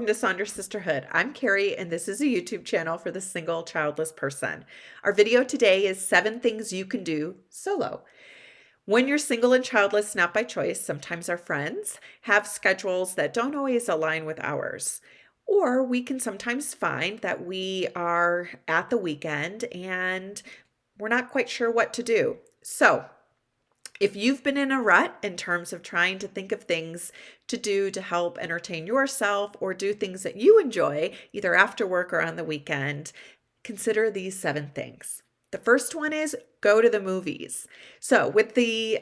To Sonder Sisterhood. I'm Carrie, and this is a YouTube channel for the single childless person. Our video today is 7 things you can do solo. When you're single and childless, not by choice, sometimes our friends have schedules that don't always align with ours. Or we can sometimes find that we are at the weekend and we're not quite sure what to do. So, if you've been in a rut in terms of trying to think of things to do to help entertain yourself or do things that you enjoy, either after work or on the weekend, consider these 7 things. The first one is go to the movies. So, with the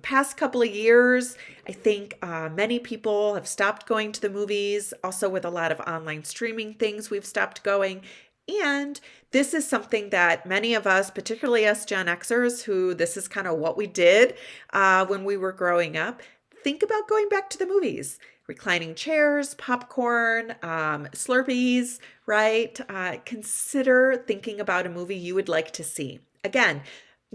past couple of years, I think many people have stopped going to the movies. Also, with a lot of online streaming things, we've stopped going. And this is something that many of us, particularly us Gen Xers, who this is kind of what we did when we were growing up, think about going back to the movies. Reclining chairs, popcorn, Slurpees, right? Consider thinking about a movie you would like to see. Again,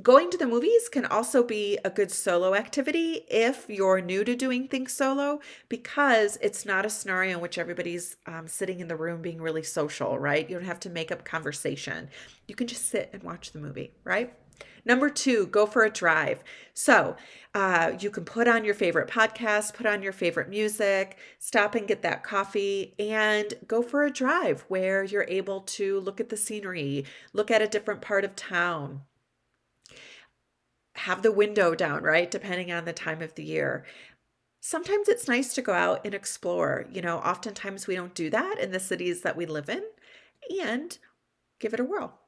going to the movies can also be a good solo activity if you're new to doing things solo, because it's not a scenario in which everybody's sitting in the room being really social, right? You don't have to make up conversation. You can just sit and watch the movie, right? Number 2, go for a drive. So you can put on your favorite podcast, put on your favorite music, stop and get that coffee, and go for a drive where you're able to look at the scenery, look at a different part of town, have the window down, right? Depending on the time of the year. Sometimes it's nice to go out and explore. Oftentimes we don't do that in the cities that we live in, and give it a whirl.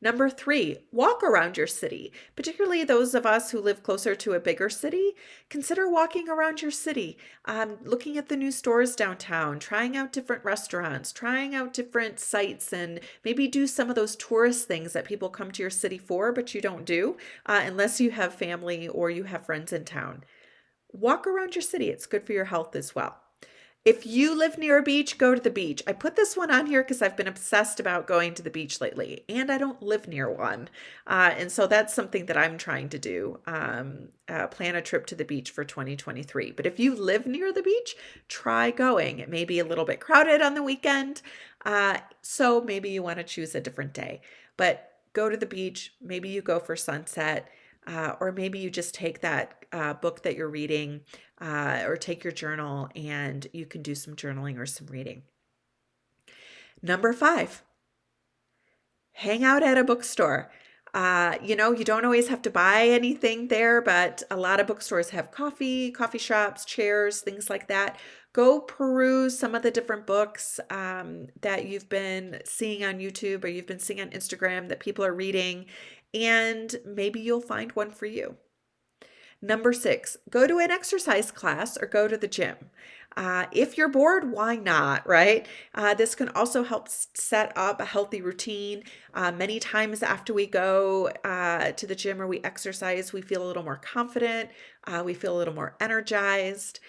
Number 3, walk around your city. Particularly those of us who live closer to a bigger city, consider walking around your city, looking at the new stores downtown, trying out different restaurants, trying out different sites, and maybe do some of those tourist things that people come to your city for, but you don't do unless you have family or you have friends in town. Walk around your city. It's good for your health as well. If you live near a beach, go to the beach. I put this one on here because I've been obsessed about going to the beach lately, and I don't live near one. And so that's something that I'm trying to do, plan a trip to the beach for 2023. But if you live near the beach, try going. It may be a little bit crowded on the weekend, so maybe you want to choose a different day. But go to the beach. Maybe you go for sunset. Or maybe you just take that book that you're reading or take your journal and you can do some journaling or some reading. Number 5, hang out at a bookstore. You don't always have to buy anything there, but a lot of bookstores have coffee shops, chairs, things like that. Go peruse some of the different books that you've been seeing on YouTube or you've been seeing on Instagram that people are reading, and maybe you'll find one for you. Number 6, go to an exercise class or go to the gym. If you're bored, why not, right? This can also help set up a healthy routine. Many times after we go to the gym or we exercise, we feel a little more confident. We feel a little more energized.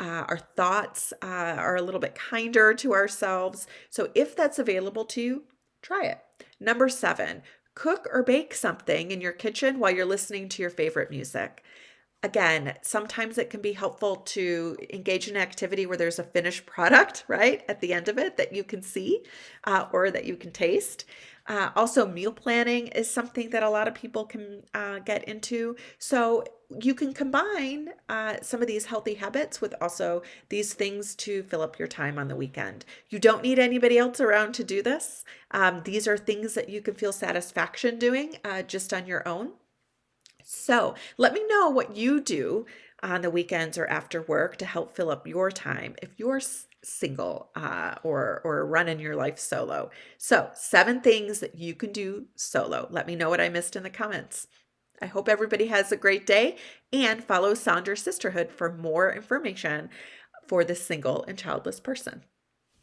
Our thoughts are a little bit kinder to ourselves. So if that's available to you, try it. Number 7, cook or bake something in your kitchen while you're listening to your favorite music. Again, sometimes it can be helpful to engage in an activity where there's a finished product, right, at the end of it that you can see or that you can taste. Also, meal planning is something that a lot of people can get into. So you can combine some of these healthy habits with also these things to fill up your time on the weekend. You don't need anybody else around to do this. These are things that you can feel satisfaction doing just on your own. So let me know what you do on the weekends or after work to help fill up your time if you're single or running your life solo. So 7 things that you can do solo. Let me know what I missed in the comments. I hope everybody has a great day, and follow Sonder Sisterhood for more information for the single and childless person.